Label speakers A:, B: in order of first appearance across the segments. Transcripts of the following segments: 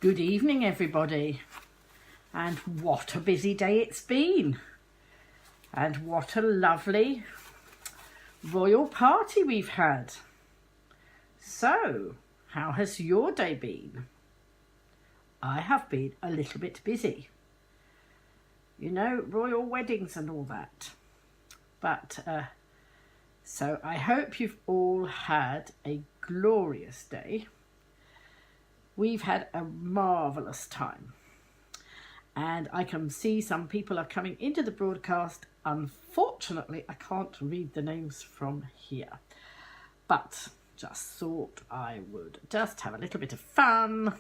A: Good evening, everybody. And what a busy day it's been. And what a lovely royal party we've had. So, how has your day been? I have been a little bit busy. You know, royal weddings and all that. But, so I hope you've all had a glorious day. We've had a marvellous time. And I can see some people are coming into the broadcast. Unfortunately, I can't read the names from here. But just thought I would just have a little bit of fun.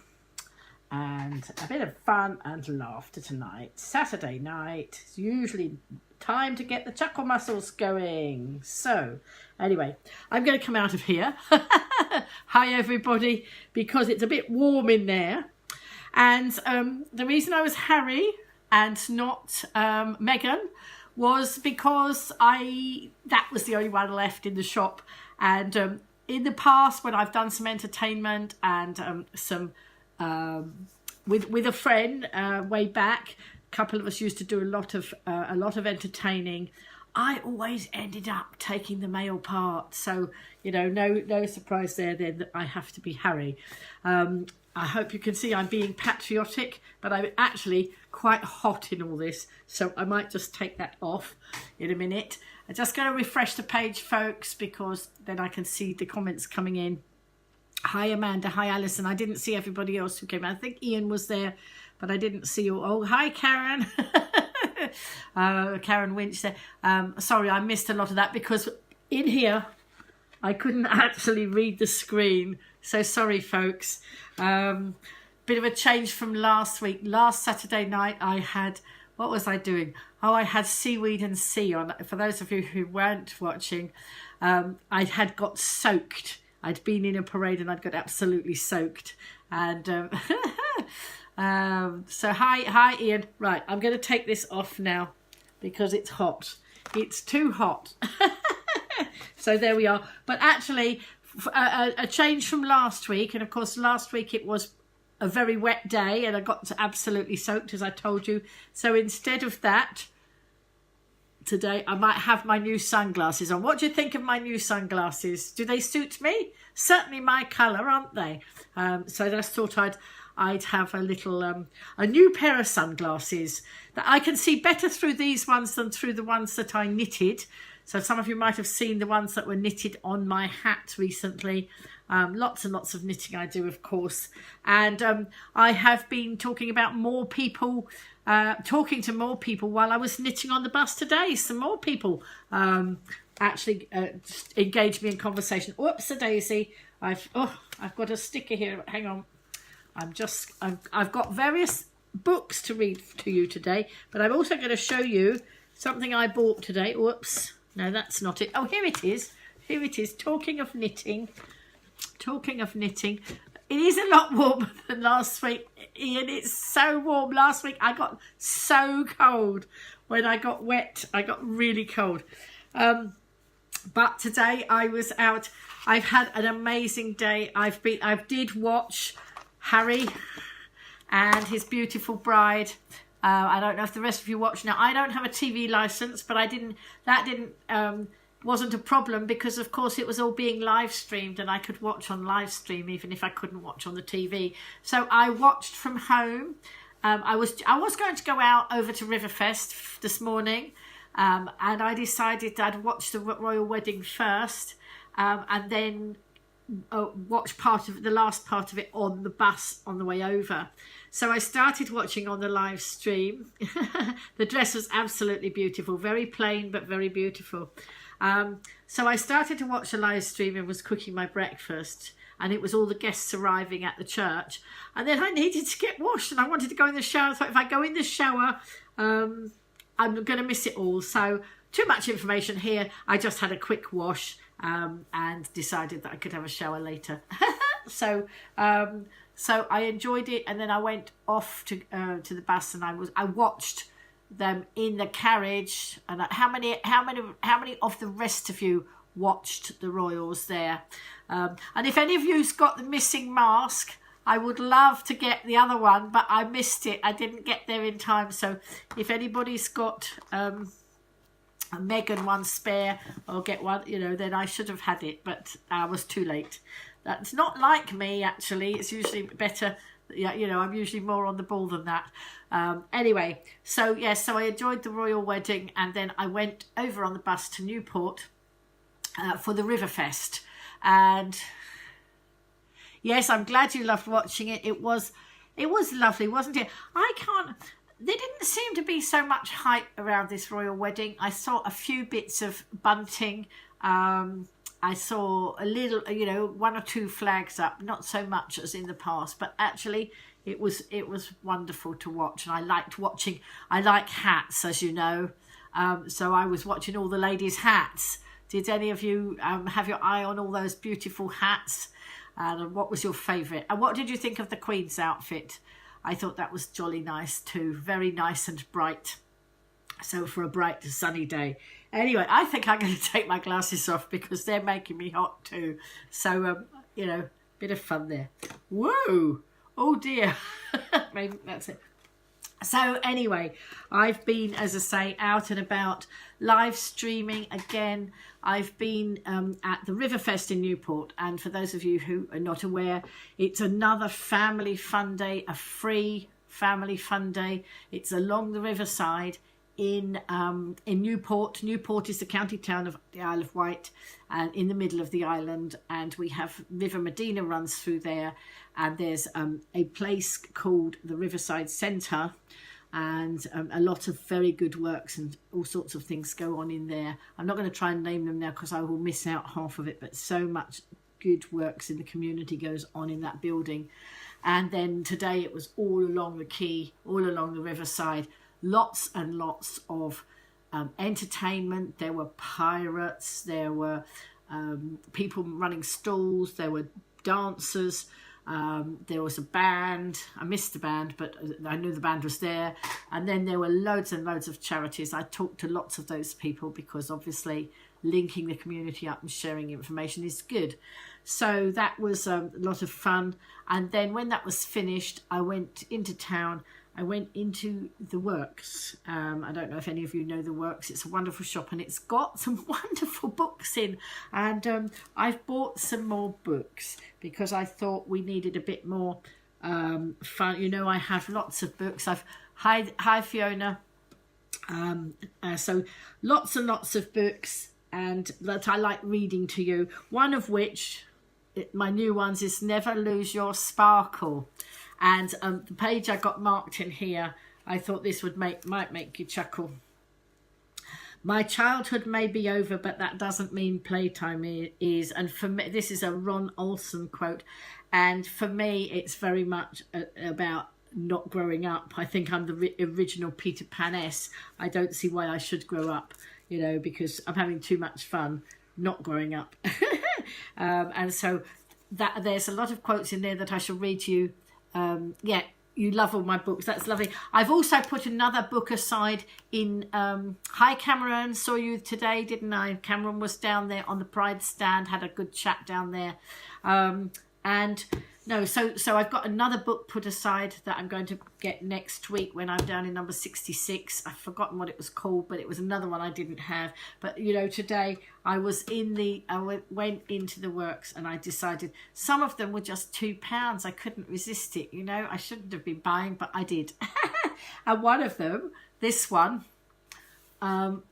A: And a bit of fun and laughter tonight. Saturday night is usually time to get the chuckle muscles going. So, anyway, I'm going to come out of here. Hi, everybody, because it's a bit warm in there. And the reason I was Harry and not Meghan was because that was the only one left in the shop. And in the past, when I've done some entertainment and some with a friend way back, a couple of us used to do a lot of entertaining. I always ended up taking the male part, so you know, no surprise there then that I have to be Harry. I hope you can see I'm being patriotic, but I'm actually quite hot in all this, so I might just take that off in a minute. I'm just going to refresh the page, folks, because then I can see the comments coming in. Hi, Amanda. Hi, Alison. I didn't see everybody else who came. I think Ian was there, but I didn't see you. Oh, hi, Karen. Karen Winch there. Sorry, I missed a lot of that because in here I couldn't actually read the screen. So sorry, folks. Bit of a change from last week. Last Saturday night I had, what was I doing? Oh, I had Seaweed and Sea on. For those of you who weren't watching, I had got soaked. I'd been in a parade and I'd got absolutely soaked. And so hi Ian. Right, I'm going to take this off now because it's hot. It's too hot. So there we are. But actually, a change from last week. And of course, last week it was a very wet day and I got absolutely soaked, as I told you. So instead of that, today I might have my new sunglasses on. What do you think of my new sunglasses? Do they suit me? Certainly my colour, aren't they? So I just thought I'd have a little a new pair of sunglasses that I can see better through these ones than through the ones that I knitted. So some of you might have seen the ones that were knitted on my hat recently. Lots and lots of knitting I do, of course. And I have been talking about more people, talking to more people while I was knitting on the bus today. Some more people actually engaged me in conversation. Whoops, a daisy. I've got a sticker here. Hang on. I've got various books to read to you today, but I'm also going to show you something I bought today. Whoops. No, that's not it. Oh, here it is. Here it is. Talking of knitting. It is a lot warmer than last week, Ian. It's so warm. Last week I got so cold. When I got wet, I got really cold. But today I was out. I've had an amazing day. I did watch Harry and his beautiful bride. I don't know if the rest of you watch. Now, I don't have a TV license, but wasn't a problem because, of course, it was all being live streamed and I could watch on live stream even if I couldn't watch on the TV. So I watched from home. I was going to go out over to Riverfest this morning, and I decided I'd watch the royal wedding first, and then watch the last part of it on the bus on the way over. So I started watching on the live stream. The dress was absolutely beautiful, very plain but very beautiful. So I started to watch the live stream and was cooking my breakfast, and it was all the guests arriving at the church, and then I needed to get washed and I wanted to go in the shower. So if I go in the shower, I'm going to miss it all. So too much information here. I just had a quick wash and decided that I could have a shower later. So I enjoyed it, and then I went off to the bus, and I watched them in the carriage. And how many of the rest of you watched the royals there? And if any of you's got the missing mask, I would love to get the other one, but I missed it. I didn't get there in time. So if anybody's got a Meghan one spare or get one, you know, then I should have had it, but I was too late. That's not like me, actually. It's usually better. Yeah, you know, I'm usually more on the ball than that. Anyway, so yes, so I enjoyed the royal wedding, and then I went over on the bus to Newport for the Riverfest. And yes, I'm glad you loved watching it. It was lovely, wasn't it? There didn't seem to be so much hype around this royal wedding. I saw a few bits of bunting. I saw a little, you know, 1 or 2 flags up, not so much as in the past, but actually it was wonderful to watch. And I liked watching, I like hats, as you know. So I was watching all the ladies' hats. Did any of you have your eye on all those beautiful hats? And what was your favourite? And what did you think of the Queen's outfit? I thought that was jolly nice too. Very nice and bright. So for a bright sunny day. Anyway, I think I'm going to take my glasses off because they're making me hot too. So, you know, bit of fun there. Whoa! Oh dear. Maybe that's it. So anyway, I've been, as I say, out and about, live streaming again. I've been at the Riverfest in Newport, and for those of you who are not aware, it's another family fun day, a free family fun day. It's along the riverside in Newport. Newport is the county town of the Isle of Wight, and in the middle of the island, and we have River Medina runs through there, and there's a place called the Riverside Centre, and a lot of very good works and all sorts of things go on in there. I'm not going to try and name them now because I will miss out half of it, but so much good works in the community goes on in that building. And then today it was all along the quay, all along the riverside, lots and lots of entertainment. There were pirates, there were people running stalls, there were dancers, there was a band. I missed the band, but I knew the band was there. And then there were loads and loads of charities. I talked to lots of those people because obviously linking the community up and sharing information is good. So that was a lot of fun. And then when that was finished, I went into town. I went into the Works. I don't know if any of you know the Works. It's a wonderful shop and it's got some wonderful books in. And I've bought some more books because I thought we needed a bit more fun. You know, I have lots of books. Hi Fiona. So lots and lots of books, and that I like reading to you. One of which, my new ones, is Never Lose Your Sparkle. And the page I got marked in here, I thought this might make you chuckle. My childhood may be over, but that doesn't mean playtime is. And for me, this is a Ron Olson quote. And for me, it's very much about not growing up. I think I'm the original Peter Pan-esque. I don't see why I should grow up, you know, because I'm having too much fun not growing up. And so that there's a lot of quotes in there that I shall read to you. Yeah, you love all my books. That's lovely. I've also put another book aside in hi Cameron, saw you today, didn't I? Cameron was down there on the Pride stand, had a good chat down there. And no, so I've got another book put aside that I'm going to get next week when I'm down in number 66. I've forgotten what it was called, but it was another one I didn't have. But you know, today I went into the Works and I decided some of them were just £2. I couldn't resist it, you know. I shouldn't have been buying, but I did. And one of them, this one,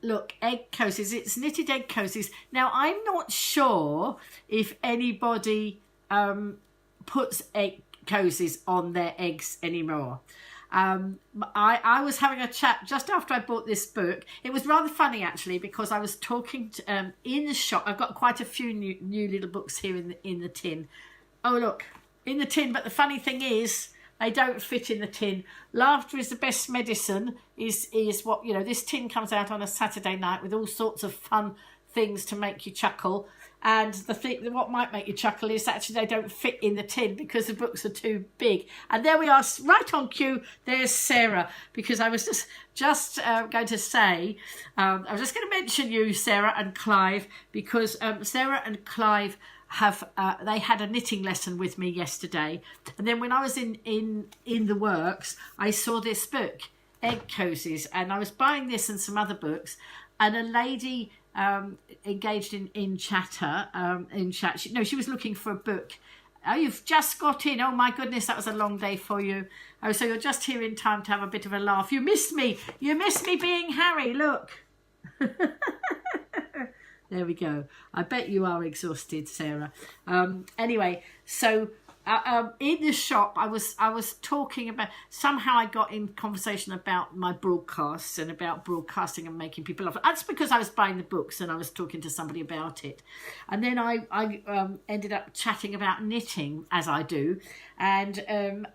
A: look, egg cozies. It's knitted egg cozies. Now I'm not sure if anybody puts egg cozies on their eggs anymore. I was having a chat just after I bought this book. It was rather funny actually because I was talking to, in the shop. I've got quite a few new little books here in the tin. Oh look, in the tin. But the funny thing is, they don't fit in the tin. Laughter is the best medicine is what, you know, this tin comes out on a Saturday night with all sorts of fun things to make you chuckle. And the thing, what might make you chuckle is actually they don't fit in the tin because the books are too big. And there we are, right on cue. There's Sarah, because I was just going to say, I was just going to mention you, Sarah and Clive, because Sarah and Clive they had a knitting lesson with me yesterday, and then when I was in the works, I saw this book, Egg Cozies, and I was buying this and some other books, and a lady engaged in chat. She was looking for a book. Oh, you've just got in. Oh my goodness, that was a long day for you. Oh, so you're just here in time to have a bit of a laugh. You missed me. You missed me being Harry. Look. There we go. I bet you are exhausted, Sarah. Anyway, so in the shop, I was talking about, somehow I got in conversation about my broadcasts and about broadcasting and making people laugh. That's because I was buying the books and I was talking to somebody about it. And then I ended up chatting about knitting, as I do. And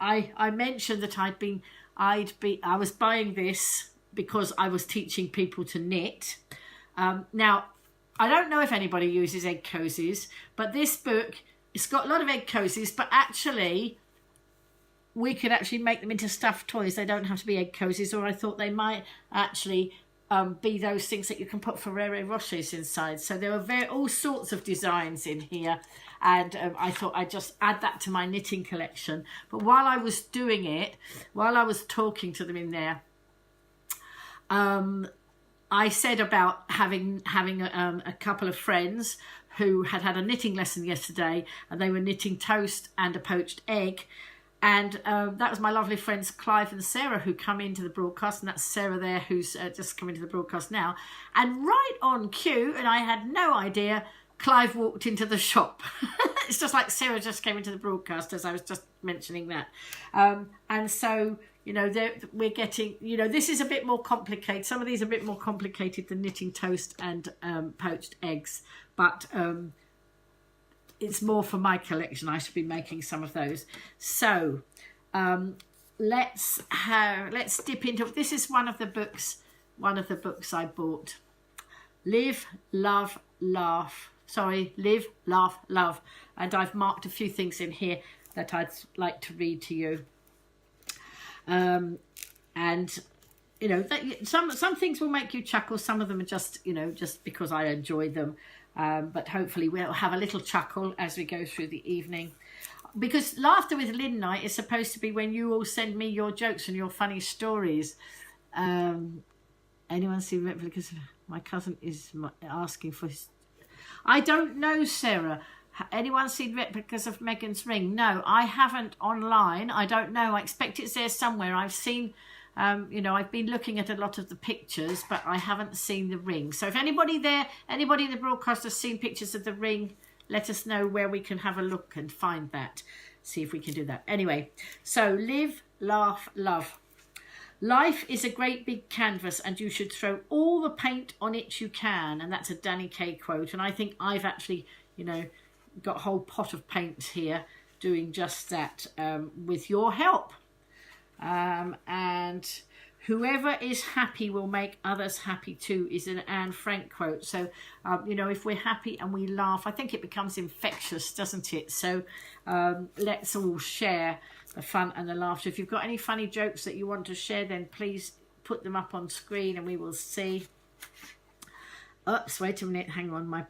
A: I mentioned that I was buying this because I was teaching people to knit. Now, I don't know if anybody uses Egg Cozies, but this book, it's got a lot of egg cozies, but actually we could actually make them into stuffed toys. They don't have to be egg cozies, or I thought they might actually be those things that you can put Ferrero Rochers inside. So there are all sorts of designs in here, and I thought I'd just add that to my knitting collection. But while I was doing it, while I was talking to them in there, I said about having a couple of friends who had a knitting lesson yesterday, and they were knitting toast and a poached egg. And that was my lovely friends Clive and Sarah who come into the broadcast, and that's Sarah there who's just come into the broadcast now. And right on cue, and I had no idea, Clive walked into the shop. It's just like Sarah just came into the broadcast as I was just mentioning that. And so, you know, we're getting, you know, this is a bit more complicated. Some of these are a bit more complicated than knitting toast and poached eggs. But it's more for my collection. I should be making some of those. So let's dip into, this is one of the books I bought. Live, Love, Laugh. Sorry, Live, Laugh, Love. And I've marked a few things in here that I'd like to read to you. And you know, some things will make you chuckle. Some of them are just, you know, just because I enjoy them. But hopefully we'll have a little chuckle as we go through the evening. Because Laughter with Lynn Night is supposed to be when you all send me your jokes and your funny stories. Anyone see replicas? My cousin is asking for his... I don't know, Sarah. Anyone seen replicas of Meghan's ring? No, I haven't online. I don't know. I expect it's there somewhere. I've seen... you know, I've been looking at a lot of the pictures, but I haven't seen the ring. So if anybody in the broadcast has seen pictures of the ring, let us know where we can have a look and find that. See if we can do that. Anyway, so Live, Laugh, Love. Life is a great big canvas and you should throw all the paint on it you can. And that's a Danny Kaye quote. And I think I've actually, you know, got a whole pot of paint here doing just that with your help. And whoever is happy will make others happy too is an Anne Frank quote. So, you know, if we're happy and we laugh, I think it becomes infectious, doesn't it? So let's all share the fun and the laughter. If you've got any funny jokes that you want to share, then please put them up on screen and we will see. Oops, wait a minute. Hang on.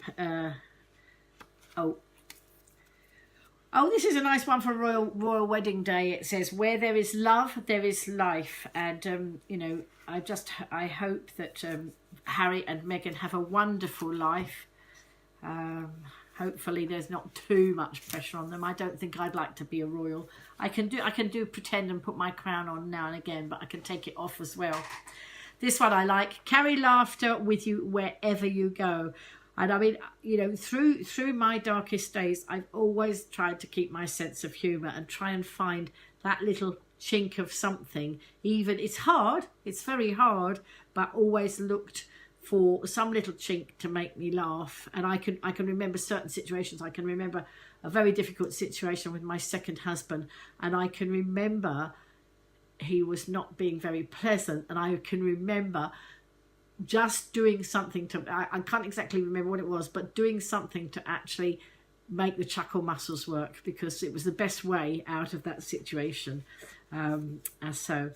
A: Oh, this is a nice one for Royal Wedding Day. It says, where there is love, there is life. And, you know, I hope that Harry and Meghan have a wonderful life. Hopefully there's not too much pressure on them. I don't think I'd like to be a royal. I can do pretend and put my crown on now and again, but I can take it off as well. This one I like. Carry laughter with you wherever you go. And I mean, you know, through my darkest days, I've always tried to keep my sense of humour and try and find that little chink of something. Even it's hard, it's very hard, but always looked for some little chink to make me laugh. And I can remember certain situations. I can remember a very difficult situation with my second husband, and I can remember he was not being very pleasant, and I can remember just doing something to, I can't exactly remember what it was, but doing something to actually make the chuckle muscles work, because it was the best way out of that situation. The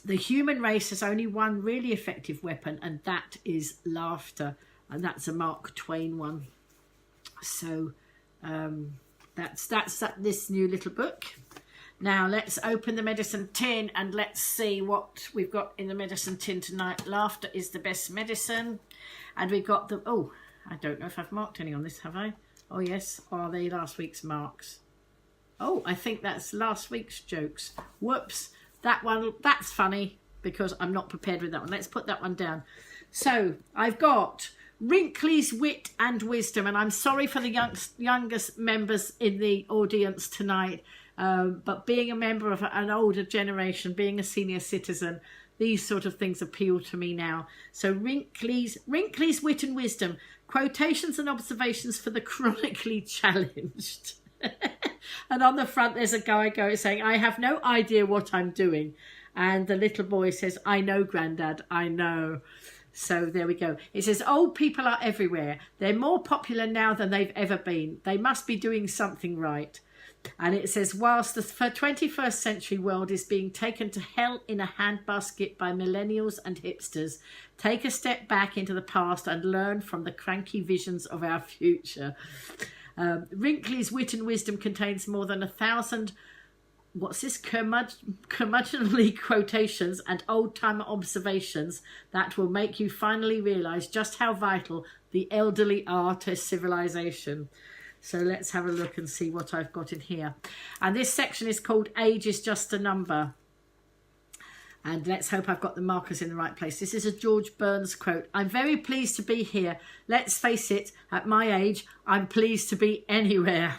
A: human race has only one really effective weapon, and that is laughter. And that's a Mark Twain one. So that's this new little book. Now let's open the medicine tin and let's see what we've got in the medicine tin tonight. Laughter is the best medicine. And we've got the, oh, I don't know if I've marked any on this, have I? Oh yes, are they last week's marks? Oh, I think that's last week's jokes. Whoops, that one, that's funny because I'm not prepared with that one. Let's put that one down. So I've got Wrinkly's Wit and Wisdom, and I'm sorry for the youngest members in the audience tonight. But being a member of an older generation, being a senior citizen, these sort of things appeal to me now. So Wrinkly's Wit and Wisdom, quotations and observations for the chronically challenged. And on the front there's a guy saying, I have no idea what I'm doing. And the little boy says, I know, Grandad, I know. So there we go. It says, old people are everywhere. They're more popular now than they've ever been. They must be doing something right. And it says, whilst the 21st century world is being taken to hell in a handbasket by millennials and hipsters, take a step back into the past and learn from the cranky visions of our future. Wrinkly's Wit and Wisdom contains more than 1,000 curmudgeonly quotations and old-timer observations that will make you finally realise just how vital the elderly are to civilization. So let's have a look and see what I've got in here. And this section is called Age is Just a Number. And let's hope I've got the markers in the right place. This is a George Burns quote. I'm very pleased to be here. Let's face it, at my age, I'm pleased to be anywhere.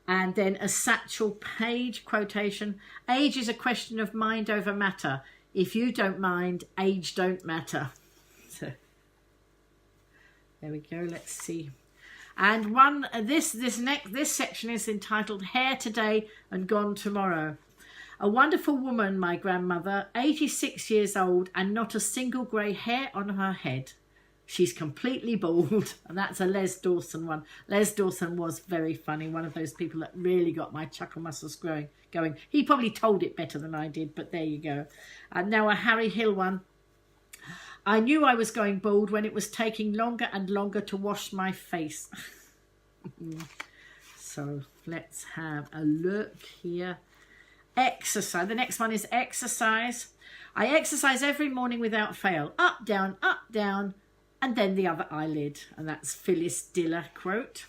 A: And then a Satchel Paige quotation. Age is a question of mind over matter. If you don't mind, age don't matter. So there we go. Let's see. And this section is entitled Hair Today and Gone Tomorrow. A wonderful woman, my grandmother, 86 years old and not a single grey hair on her head. She's completely bald. And that's a Les Dawson one. Les Dawson was very funny. One of those people that really got my chuckle muscles going. He probably told it better than I did, but there you go. And now a Harry Hill one. I knew I was going bald when it was taking longer and longer to wash my face. So let's have a look here. Exercise. The next one is exercise. I exercise every morning without fail. Up, down, and then the other eyelid. And that's Phyllis Diller quote.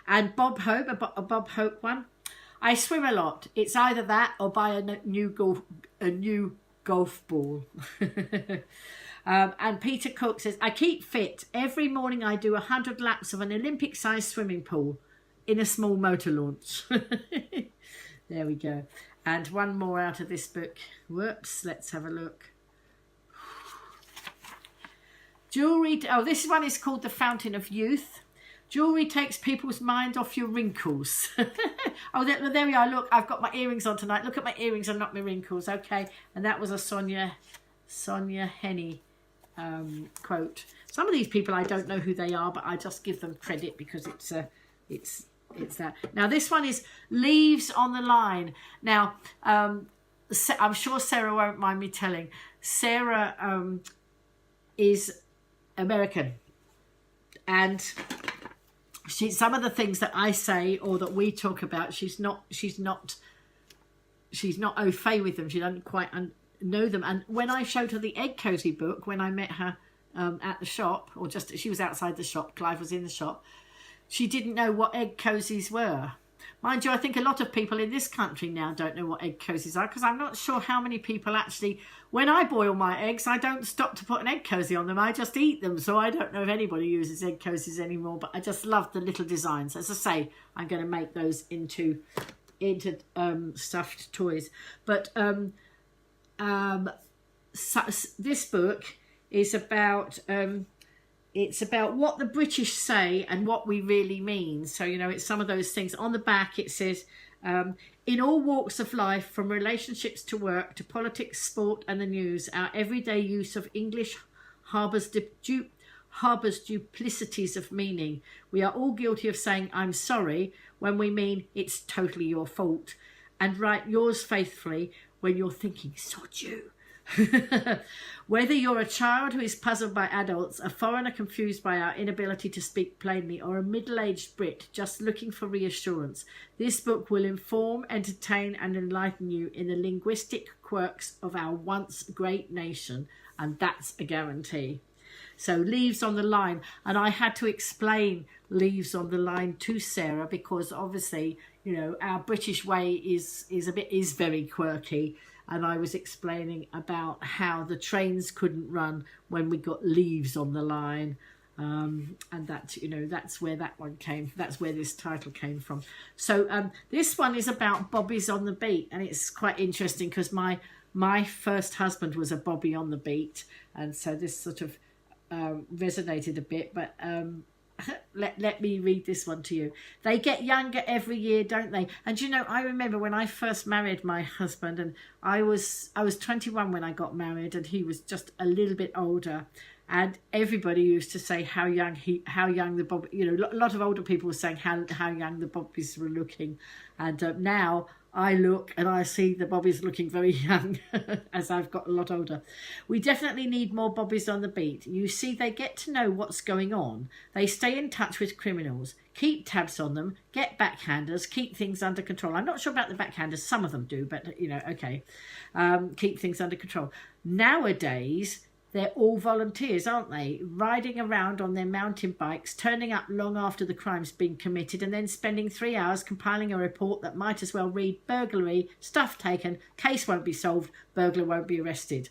A: And Bob Hope, a Bob Hope one. I swim a lot. It's either that or buy a new golf ball. And Peter Cook says, I keep fit. Every morning I do 100 laps of an Olympic-sized swimming pool in a small motor launch. There we go. And one more out of this book. Whoops, let's have a look. Jewelry. Oh, this one is called The Fountain of Youth. Jewelry takes people's mind off your wrinkles. Oh, there we are. Look, I've got my earrings on tonight. Look at my earrings and not my wrinkles. Okay, and that was a Sonia Henney quote. Some of these people I don't know who they are, but I just give them credit because it's that. Now this one is Leaves on the Line. Now I'm sure Sarah won't mind me telling. Sarah is American, and some of the things that I say or that we talk about, she's not au fait with them. She doesn't quite know them. And when I showed her the Egg Cozy book, when I met her at the shop, or just she was outside the shop, Clive was in the shop, she didn't know what egg cozies were. Mind you, I think a lot of people in this country now don't know what egg cozies are, because I'm not sure how many people actually, when I boil my eggs, I don't stop to put an egg cozy on them. I just eat them. So I don't know if anybody uses egg cozies anymore, but I just love the little designs. As I say, I'm going to make those into stuffed toys. But this book is about it's about what the British say and what we really mean. So, you know, it's some of those things. On the back it says, in all walks of life, from relationships to work to politics, sport and the news, our everyday use of English harbours duplicities of meaning. We are all guilty of saying I'm sorry when we mean it's totally your fault, and write yours faithfully when you're thinking sod you. Whether you're a child who is puzzled by adults, a foreigner confused by our inability to speak plainly, or a middle-aged Brit just looking for reassurance, this book will inform, entertain and enlighten you in the linguistic quirks of our once great nation, and that's a guarantee. So Leaves on the Line, and I had to explain Leaves on the Line to Sarah because obviously, you know, our British way is very quirky. And I was explaining about how the trains couldn't run when we got leaves on the line. And that, you know, that's where that one came. That's where this title came from. So this one is about bobbies on the beat. And it's quite interesting because my first husband was a bobby on the beat. And so this sort of resonated a bit. But let me read this one to you. They get younger every year, don't they? And you know, I remember when I first married my husband, and I was 21 when I got married, and he was just a little bit older, and everybody used to say how young the bob, you know, a lot of older people were saying how young the bobbies were looking, and now I look and I see the bobbies looking very young as I've got a lot older. We definitely need more bobbies on the beat. You see, they get to know what's going on. They stay in touch with criminals, keep tabs on them, get backhanders, keep things under control. I'm not sure about the backhanders. Some of them do, but, you know, okay. Keep things under control. Nowadays, they're all volunteers, aren't they? Riding around on their mountain bikes, turning up long after the crime's been committed, and then spending 3 hours compiling a report that might as well read burglary, stuff taken, case won't be solved, burglar won't be arrested.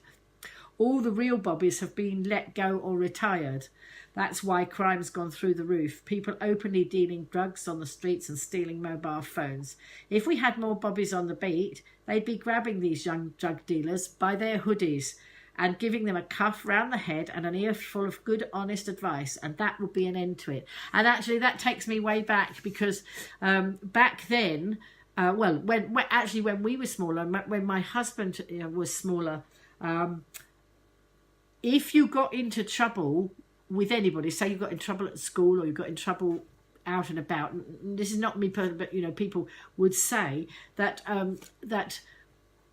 A: All the real bobbies have been let go or retired. That's why crime's gone through the roof. People openly dealing drugs on the streets and stealing mobile phones. If we had more bobbies on the beat, they'd be grabbing these young drug dealers by their hoodies and giving them a cuff round the head and an earful of good, honest advice, and that would be an end to it. And actually, that takes me way back because back then, when we were smaller, when my husband was smaller, if you got into trouble with anybody, say you got in trouble at school or you got in trouble out and about, this is not me, but you know, people would say that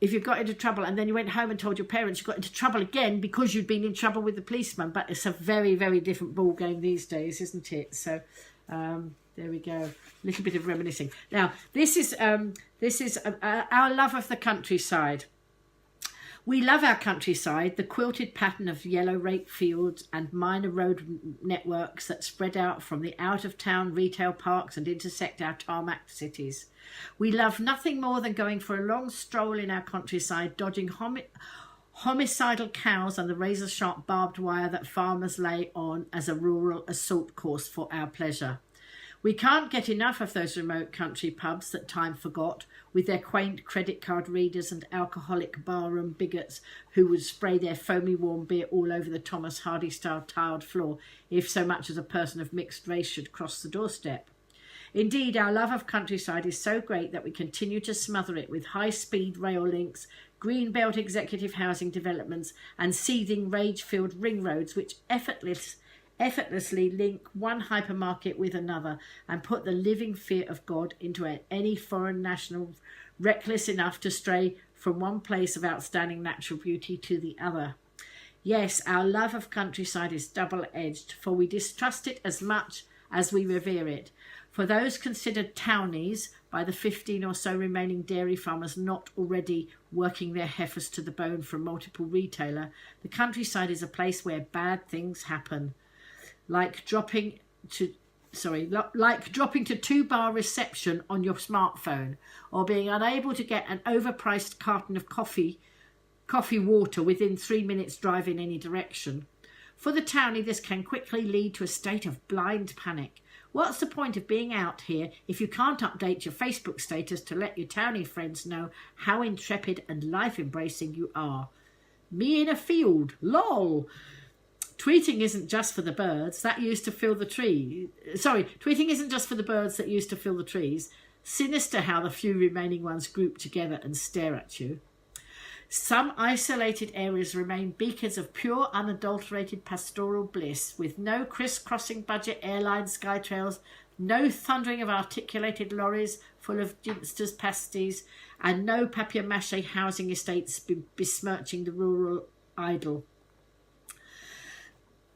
A: if you got into trouble and then you went home and told your parents you got into trouble again because you'd been in trouble with the policeman. But it's a very, very different ball game these days, isn't it? So there we go. A little bit of reminiscing. Now, this is our love of the countryside. We love our countryside, the quilted pattern of yellow rape fields and minor road networks that spread out from the out-of-town retail parks and intersect our tarmac cities. We love nothing more than going for a long stroll in our countryside, dodging homicidal cows and the razor-sharp barbed wire that farmers lay on as a rural assault course for our pleasure. We can't get enough of those remote country pubs that time forgot, with their quaint credit card readers and alcoholic barroom bigots who would spray their foamy warm beer all over the Thomas Hardy-style tiled floor if so much as a person of mixed race should cross the doorstep. Indeed, our love of countryside is so great that we continue to smother it with high-speed rail links, greenbelt executive housing developments and seething rage-filled ring roads which effortlessly link one hypermarket with another and put the living fear of God into any foreign national reckless enough to stray from one place of outstanding natural beauty to the other. Yes, our love of countryside is double-edged, for we distrust it as much as we revere it. For those considered townies by the 15 or so remaining dairy farmers not already working their heifers to the bone for a multiple retailer, the countryside is a place where bad things happen. Like dropping to 2-bar reception on your smartphone, or being unable to get an overpriced carton of coffee water within 3 minutes drive in any direction. For the townie, this can quickly lead to a state of blind panic. What's the point of being out here if you can't update your Facebook status to let your townie friends know how intrepid and life-embracing you are? Me in a field, lol. Tweeting isn't just for the birds that used to fill the tree. Tweeting isn't just for the birds that used to fill the trees. Sinister how the few remaining ones group together and stare at you. Some isolated areas remain beacons of pure, unadulterated pastoral bliss, with no criss-crossing budget airline Skytrails No thundering of articulated lorries full of ginsters, pasties, and no papier-mâché housing estates besmirching the rural idyll.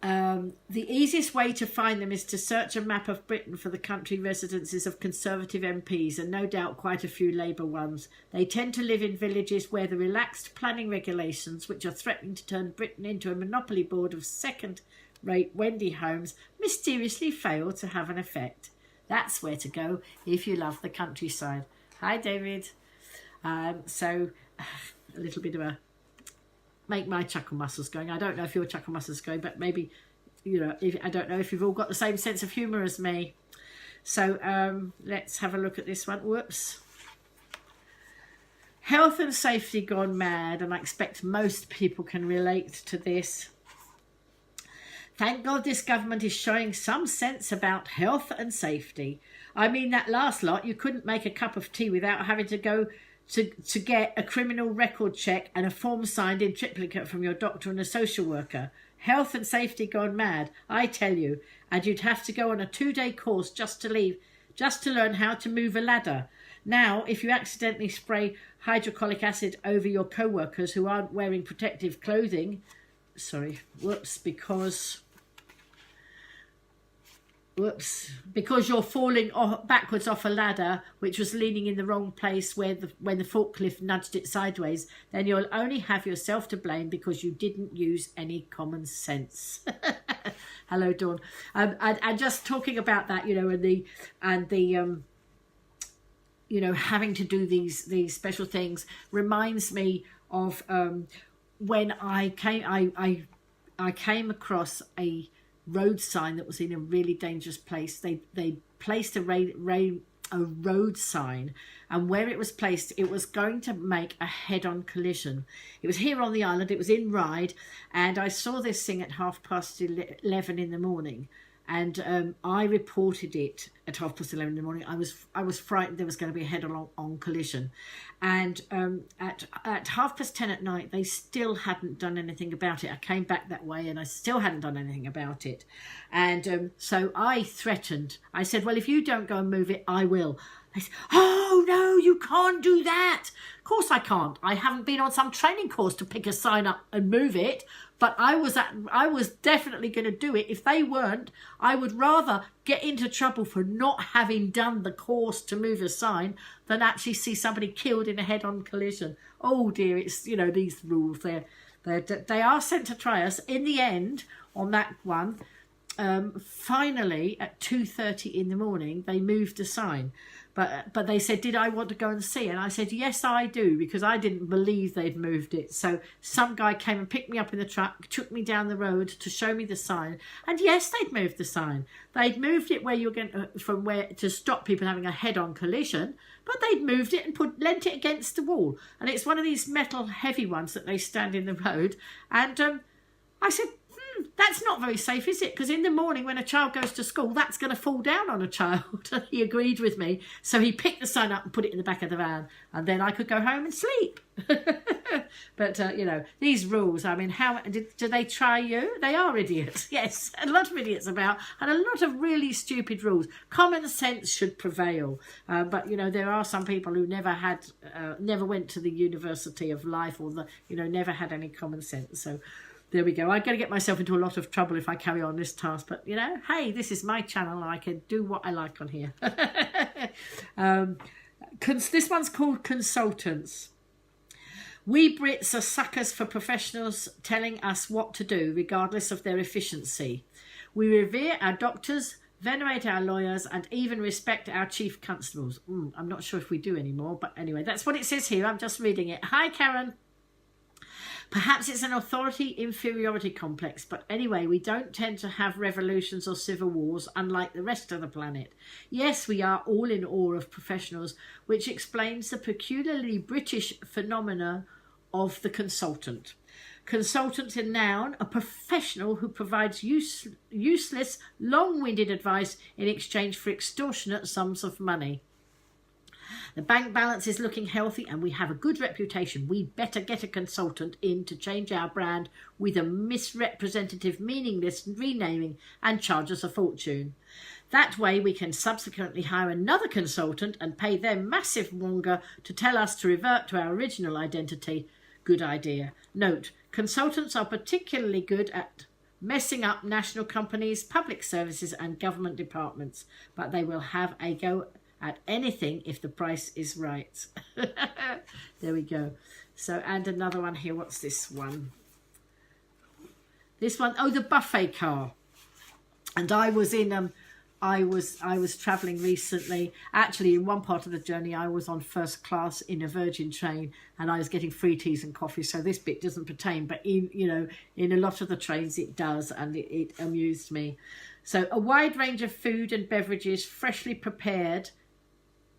A: The easiest way to find them is to search a map of Britain for the country residences of Conservative MPs, and no doubt quite a few Labour ones. They tend to live in villages where the relaxed planning regulations, which are threatening to turn Britain into a monopoly board of second-rate Wendy homes, mysteriously fail to have an effect. That's where to go if you love the countryside. Hi, David. So, a little bit of a make my chuckle muscles going. I don't know if your chuckle muscles going, but maybe, you know, I don't know if you've all got the same sense of humour as me. So let's have a look at this one. Whoops. Health and safety gone mad, and I expect most people can relate to this. Thank God this government is showing some sense about health and safety. I mean, that last lot, you couldn't make a cup of tea without having to go to get a criminal record check and a form signed in triplicate from your doctor and a social worker. Health and safety gone mad, I tell you. And you'd have to go on a 2-day course just to learn how to move a ladder. Now, if you accidentally spray hydrochloric acid over your co-workers who aren't wearing protective clothing, because you're falling backwards off a ladder which was leaning in the wrong place when the forklift nudged it sideways, then you'll only have yourself to blame because you didn't use any common sense. Hello, Dawn. And just talking about that, you know, and the you know, having to do these special things reminds me of when I came across a road sign that was in a really dangerous place. They placed a road sign, and where it was placed, it was going to make a head-on collision. It was here on the island, it was in Ryde, and I saw this thing at 11:30 in the morning, and I reported it at 11:30 in the morning. I was frightened there was going to be a head-on collision, and at 10:30 at night they still hadn't done anything about it. I came back that way and I still hadn't done anything about it, and so I threatened. I said, well, if you don't go and move it, I will. They said, oh no, you can't do that. Of course I can't. I haven't been on some training course to pick a sign up and move it, but I was definitely going to do it. If they weren't, I would rather get into trouble for not having done the course to move a sign than actually see somebody killed in a head-on collision. Oh dear, it's, you know, these rules, they are sent to try us. In the end, on that one, finally at 2:30 in the morning, they moved the sign. But they said, did I want to go and see? And I said, yes, I do, because I didn't believe they'd moved it. So some guy came and picked me up in the truck, took me down the road to show me the sign. And yes, they'd moved the sign. They'd moved it where you're going to stop people having a head-on collision, but they'd moved it and lent it against the wall. And it's one of these metal heavy ones that they stand in the road. And I said, that's not very safe, is it? Because in the morning when a child goes to school, that's going to fall down on a child. He agreed with me. So he picked the sign up and put it in the back of the van. And then I could go home and sleep. But, you know, these rules, I mean, how do they try you? They are idiots. Yes, a lot of idiots about. And a lot of really stupid rules. Common sense should prevail. But, you know, there are some people who never went to the University of Life, or never had any common sense. So there we go. I'm going to get myself into a lot of trouble if I carry on this task. But, you know, hey, this is my channel and I can do what I like on here. This one's called Consultants. We Brits are suckers for professionals telling us what to do, regardless of their efficiency. We revere our doctors, venerate our lawyers, and even respect our chief constables. I'm not sure if we do anymore, but anyway, that's what it says here. I'm just reading it. Hi, Karen. Perhaps it's an authority inferiority complex, but anyway, we don't tend to have revolutions or civil wars unlike the rest of the planet. Yes, we are all in awe of professionals, which explains the peculiarly British phenomena of the consultant. Consultant, a noun, a professional who provides useless, long-winded advice in exchange for extortionate sums of money. The bank balance is looking healthy and we have a good reputation. We better get a consultant in to change our brand with a misrepresentative, meaningless renaming and charge us a fortune. That way we can subsequently hire another consultant and pay them massive wonga to tell us to revert to our original identity. Good idea. Note, consultants are particularly good at messing up national companies, public services and government departments, but they will have a go at anything if the price is right. There we go. So, and another one here. What's this one? This one, oh, the buffet car. And I was in I was travelling recently. Actually, in one part of the journey, I was on first class in a Virgin train, and I was getting free teas and coffee. So this bit doesn't pertain, but in a lot of the trains it does, and it amused me. So a wide range of food and beverages, freshly prepared,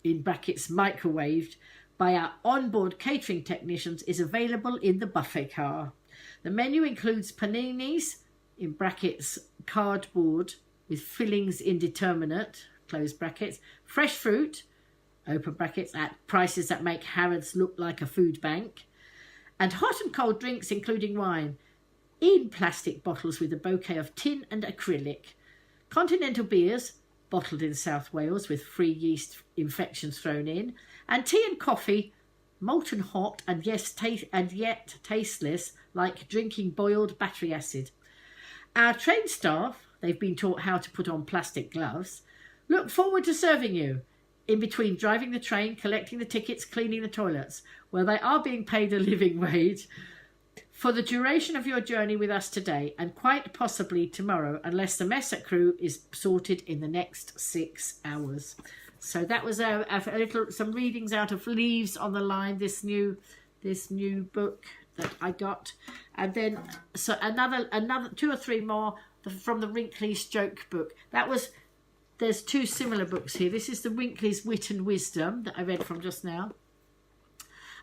A: in brackets microwaved, by our onboard catering technicians, is available in the buffet car. The menu includes paninis, in brackets cardboard, with fillings indeterminate, close brackets, fresh fruit, open brackets, at prices that make Harrods look like a food bank, and hot and cold drinks including wine, in plastic bottles with a bouquet of tin and acrylic. Continental beers, bottled in South Wales with free yeast infections thrown in, and tea and coffee, molten hot and yet tasteless, like drinking boiled battery acid. Our train staff, they've been taught how to put on plastic gloves, look forward to serving you in between driving the train, collecting the tickets, cleaning the toilets, where they are being paid a living wage for the duration of your journey with us today and quite possibly tomorrow, unless the mess at crew is sorted in the next 6 hours. So that was some readings out of Leaves on the Line, this new book that I got, and then so another 2 or 3 more from the Wrinkly's joke book. There's 2 similar books here. This is the Wrinkly's Wit and Wisdom that I read from just now,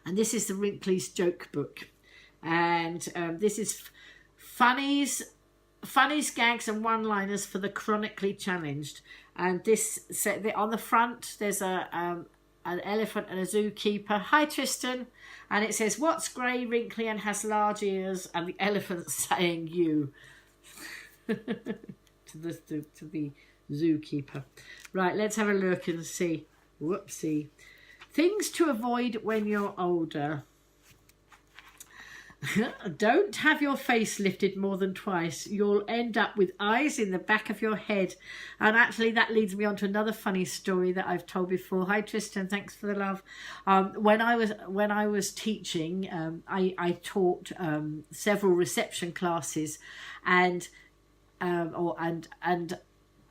A: and this is the Wrinkly's joke book, and this is funnies, gags and one-liners for the chronically challenged. And this on the front there's an elephant and a zookeeper. Hi Tristan. And it says, what's grey, wrinkly and has large ears? And the elephant's saying you. to the zookeeper. Right, let's have a look and see. Whoopsie. Things to avoid when you're older. Don't have your face lifted more than twice. You'll end up with eyes in the back of your head. And actually that leads me on to another funny story that I've told before. Hi Tristan, thanks for the love. When I was teaching, I taught several reception classes, and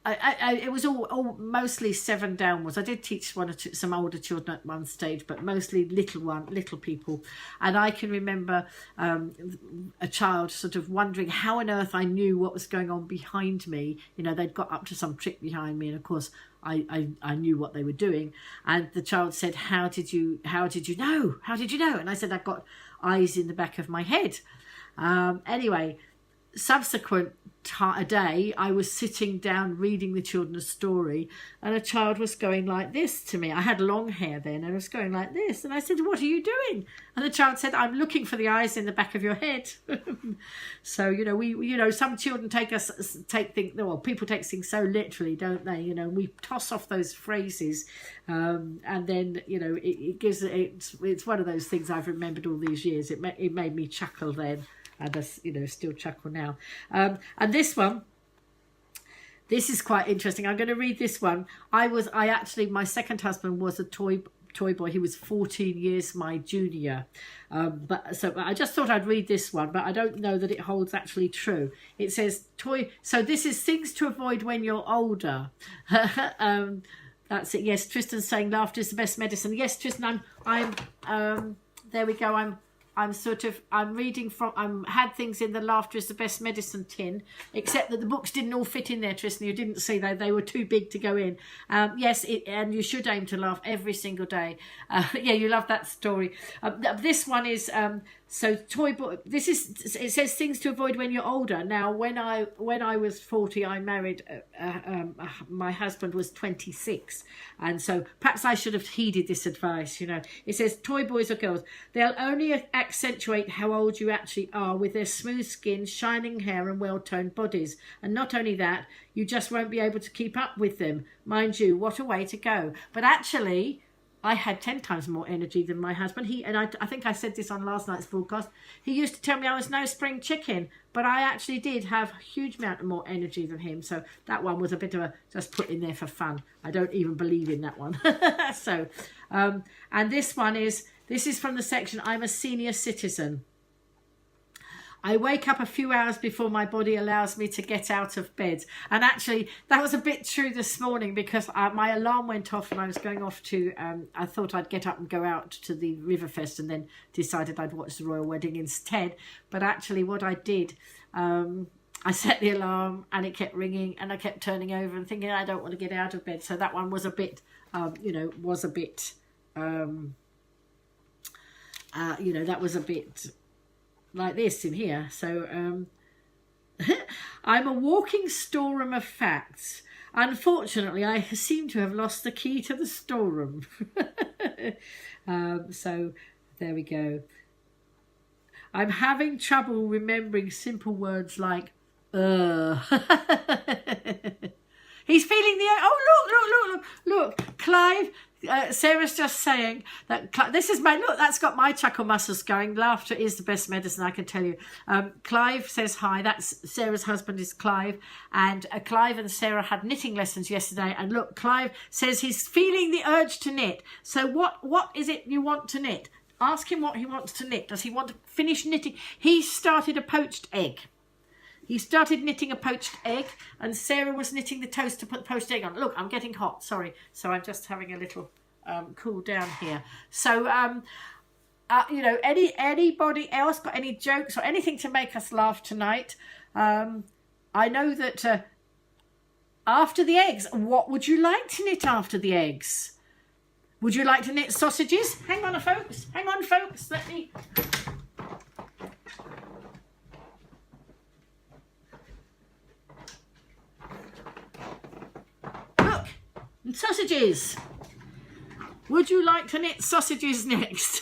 A: it was all mostly 7 downwards. I did teach some older children at one stage, but mostly little people. And I can remember a child sort of wondering how on earth I knew what was going on behind me. You know, they'd got up to some trick behind me, and of course I knew what they were doing. And the child said, How did you know? How did you know? And I said, I've got eyes in the back of my head. Anyway, subsequent a day, I was sitting down reading the children a story, and a child was going like this to me. I had long hair then, and I was going like this, and I said, what are you doing? And the child said, I'm looking for the eyes in the back of your head. So some children people take things so literally, don't they? We toss off those phrases, and then it's one of those things I've remembered all these years. It made me chuckle then. And I still chuckle now. And this one, this is quite interesting. I'm going to read this one. My second husband was a toy boy. He was 14 years my junior. But I just thought I'd read this one, but I don't know that it holds actually true. It says so this is things to avoid when you're older. That's it. Yes, Tristan's saying laughter is the best medicine. Yes, Tristan, I'm there we go. I'm reading from, had things in the Laughter is the Best Medicine tin, except that the books didn't all fit in there, Tristan. You didn't see they were too big to go in. Yes, and you should aim to laugh every single day. Yeah, you love that story. This one is So toy boy, this is, it says things to avoid when you're older. Now, when I was 40, I married, my husband was 26. And so perhaps I should have heeded this advice, you know. It says toy boys or girls, they'll only accentuate how old you actually are with their smooth skin, shining hair and well-toned bodies. And not only that, you just won't be able to keep up with them. Mind you, what a way to go. But actually, I had 10 times more energy than my husband. I think I said this on last night's broadcast. He used to tell me I was no spring chicken, but I actually did have a huge amount of more energy than him. So that one was a bit of a just put in there for fun. I don't even believe in that one. So, and this is from the section, I'm a senior citizen. I wake up a few hours before my body allows me to get out of bed. And actually, that was a bit true this morning because my alarm went off and I was going off to, I thought I'd get up and go out to the Riverfest and then decided I'd watch the Royal Wedding instead. But actually what I did, I set the alarm and it kept ringing and I kept turning over and thinking I don't want to get out of bed. So that one was a bit, that was a bit like this in here. So I'm a walking storeroom of facts. Unfortunately, I seem to have lost the key to the storeroom. So there we go. I'm having trouble remembering simple words like He's feeling the... Oh, look. Clive, Sarah's just saying that... This is my... Look, that's got my chuckle muscles going. Laughter is the best medicine, I can tell you. Clive says hi. That's Sarah's husband is Clive. And Clive and Sarah had knitting lessons yesterday. And look, Clive says he's feeling the urge to knit. So what is it you want to knit? Ask him what he wants to knit. Does he want to finish knitting? He started a poached egg. He started knitting a poached egg, and Sarah was knitting the toast to put the poached egg on. Look, I'm getting hot, sorry. So I'm just having a little cool down here. So, anybody else got any jokes or anything to make us laugh tonight? I know that after the eggs, what would you like to knit after the eggs? Would you like to knit sausages? Hang on, folks. Let me... Look, sausages. Would you like to knit sausages next?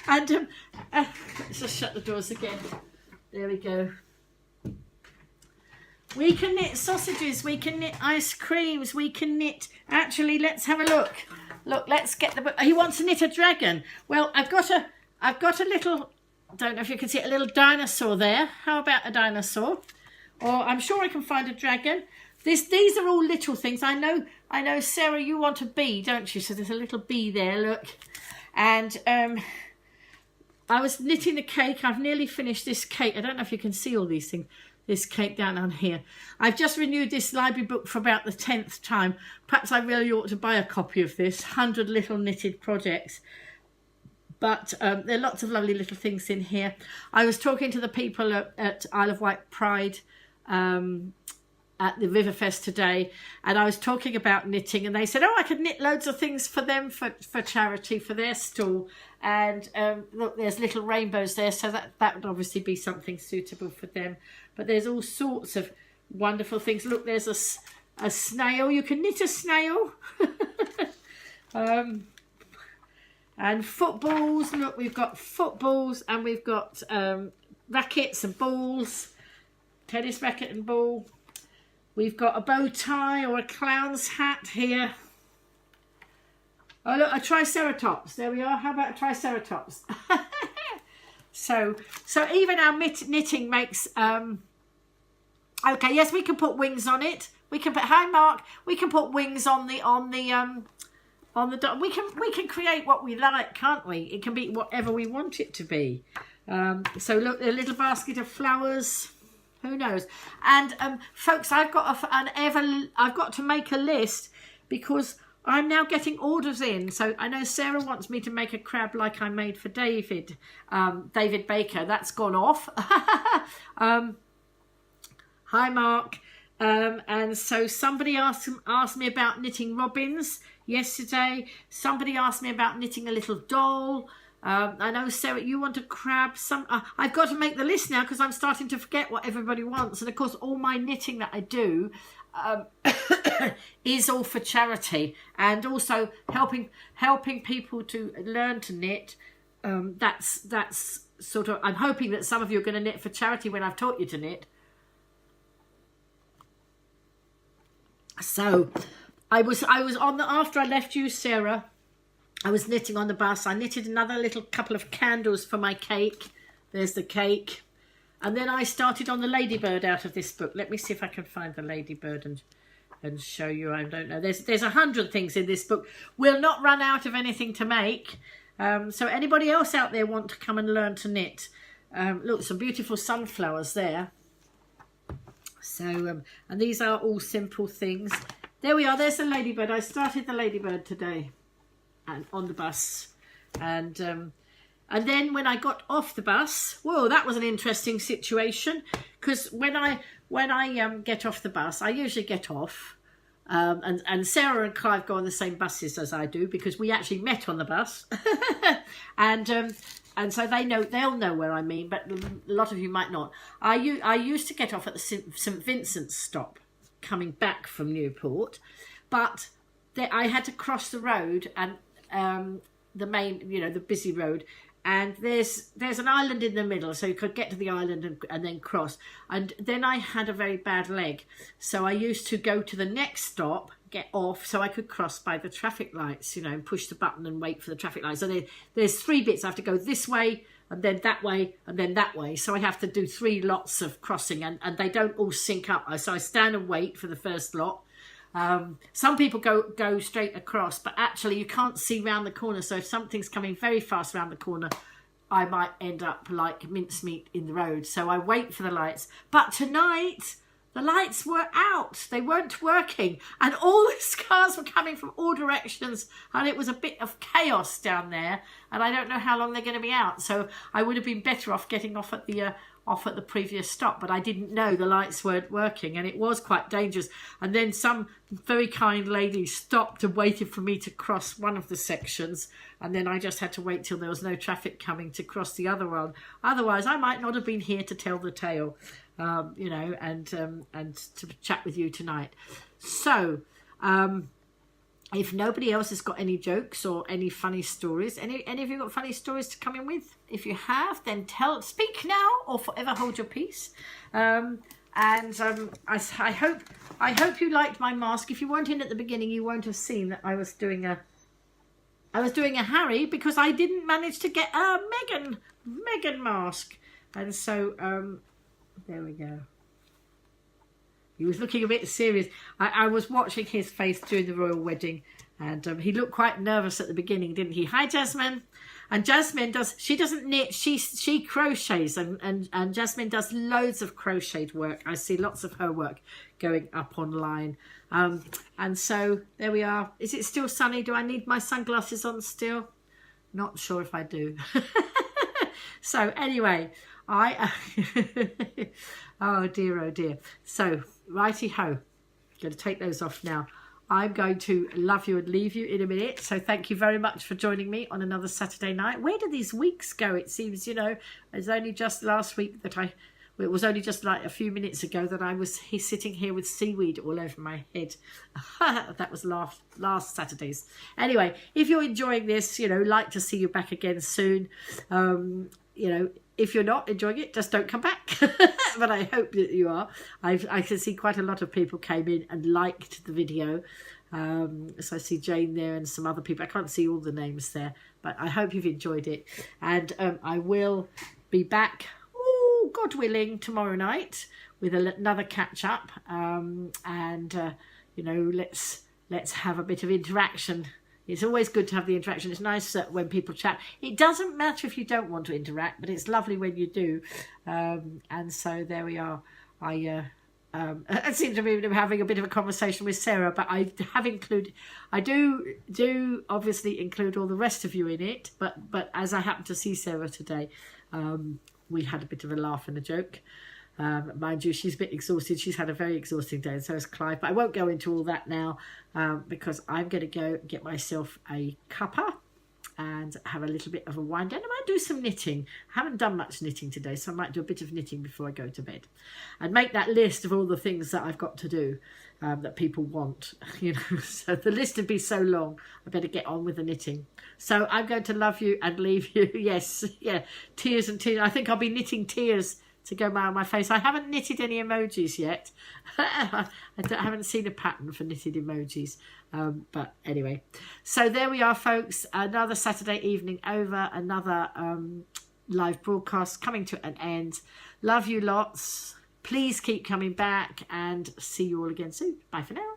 A: And let's just shut the doors again. There we go. We can knit sausages, we can knit ice creams, we can knit... Actually, let's have a look. Look, let's get the... He wants to knit a dragon. Well, I've got a little... Don't know if you can see it, a little dinosaur there. How about a dinosaur? Or I'm sure I can find a dragon. These are all little things. I know, Sarah, you want a bee, don't you? So there's a little bee there, look. And I was knitting the cake. I've nearly finished this cake. I don't know if you can see all these things. This cake down on here. I've just renewed this library book for about the 10th time. Perhaps I really ought to buy a copy of this. 100 Little Knitted Projects. But there are lots of lovely little things in here. I was talking to the people at Isle of Wight Pride at the Riverfest today, and I was talking about knitting, and they said, oh, I could knit loads of things for them for charity, for their stall. And look, there's little rainbows there, so that would obviously be something suitable for them. But there's all sorts of wonderful things. Look, there's a snail. You can knit a snail. And footballs. Look, we've got footballs, and we've got rackets and balls. Tennis racket and ball. We've got a bow tie or a clown's hat here. Oh, look, a triceratops. There we are. How about a triceratops? So even our knitting makes... okay, yes, we can put wings on it. We can put... Hi, Mark. We can put wings on the we can create what we like, can't we? It can be whatever we want it to be. So look, a little basket of flowers. Who knows? And folks, I've got to make a list because I'm now getting orders in. So I know Sarah wants me to make a crab like I made for David Baker. That's gone off. Hi, Mark. And so somebody asked me about knitting robins yesterday. Somebody asked me about knitting a little doll. I know, Sarah, you want a crab. I've got to make the list now because I'm starting to forget what everybody wants. And of course, all my knitting that I do is all for charity, and also helping people to learn to knit. That's sort of, I'm hoping that some of you are going to knit for charity when I've taught you to knit. So I was on the, after I left you, Sarah, I was knitting on the bus. I knitted another little couple of candles for my cake. There's the cake. And then I started on the ladybird out of this book. Let me see if I can find the ladybird and show you. I don't know. There's 100 things in this book. We'll not run out of anything to make. So anybody else out there want to come and learn to knit? Look, some beautiful sunflowers there. So, and these are all simple things. There we are. There's the ladybird. I started the ladybird today. And on the bus, and then when I got off the bus, whoa, that was an interesting situation, because when I get off the bus, I usually get off, and Sarah and Clive go on the same buses as I do, because we actually met on the bus, and so they'll know where I mean, but a lot of you might not. I used to get off at the St Vincent's stop coming back from Newport, but I had to cross the road and the main, the busy road, and there's an island in the middle, so you could get to the island and then cross. And then I had a very bad leg, so I used to go to the next stop, get off, so I could cross by the traffic lights, and push the button and wait for the traffic lights. So there's 3 bits. I have to go this way, and then that way, and then that way. So I have to do 3 lots of crossing, and they don't all sync up. So I stand and wait for the first lot. Some people go straight across, but actually you can't see round the corner. So if something's coming very fast around the corner, I might end up like mincemeat in the road. So I wait for the lights. But tonight, the lights were out. They weren't working. And all these cars were coming from all directions. And it was a bit of chaos down there. And I don't know how long they're going to be out. So I would have been better off getting off at the previous stop, but I didn't know the lights weren't working, and it was quite dangerous. And then some very kind lady stopped and waited for me to cross one of the sections, and then I just had to wait till there was no traffic coming to cross the other one. Otherwise I might not have been here to tell the tale, and to chat with you tonight. So if nobody else has got any jokes or any funny stories, any of you got funny stories to come in with? If you have, then speak now or forever hold your peace. I hope you liked my mask. If you weren't in at the beginning, you won't have seen that I was doing a Harry, because I didn't manage to get a Meghan mask, and so there we go. He was looking a bit serious. I was watching his face during the royal wedding, and he looked quite nervous at the beginning, didn't he? Hi, Jasmine. And Jasmine she doesn't knit, she crochets, and Jasmine does loads of crocheted work. I see lots of her work going up online. And so there we are. Is it still sunny? Do I need my sunglasses on still? Not sure if I do. So anyway, oh dear. So righty ho, going to take those off now. I'm going to love you and leave you in a minute. So thank you very much for joining me on another Saturday night. Where do these weeks go? It seems, it's only just last week it was only just like a few minutes ago that I was sitting here with seaweed all over my head. That was last Saturday's. Anyway, if you're enjoying this, like to see you back again soon. If you're not enjoying it, just don't come back. But I hope that you are. I can see quite a lot of people came in and liked the video. So I see Jane there and some other people. I can't see all the names there, but I hope you've enjoyed it. And I will be back, God willing, tomorrow night with another catch up. Let's have a bit of interaction. It's always good to have the interaction. It's nice when people chat. It doesn't matter if you don't want to interact, but it's lovely when you do. And so there we are. I seem to be having a bit of a conversation with Sarah, but I do obviously include all the rest of you in it. But as I happened to see Sarah today, we had a bit of a laugh and a joke. Mind you, she's a bit exhausted. She's had a very exhausting day, and so is Clive. But I won't go into all that now because I'm going to go get myself a cuppa and have a little bit of a wind down. I might do some knitting. I haven't done much knitting today, so I might do a bit of knitting before I go to bed and make that list of all the things that I've got to do that people want, you know. So the list would be so long, I better get on with the knitting. So I'm going to love you and leave you. Yes, yeah, tears and tears. I think I'll be knitting tears to go around my face. I haven't knitted any emojis yet. I haven't seen a pattern for knitted emojis. But anyway, so there we are, folks. Another Saturday evening over, another live broadcast coming to an end. Love you lots. Please keep coming back and see you all again soon. Bye for now.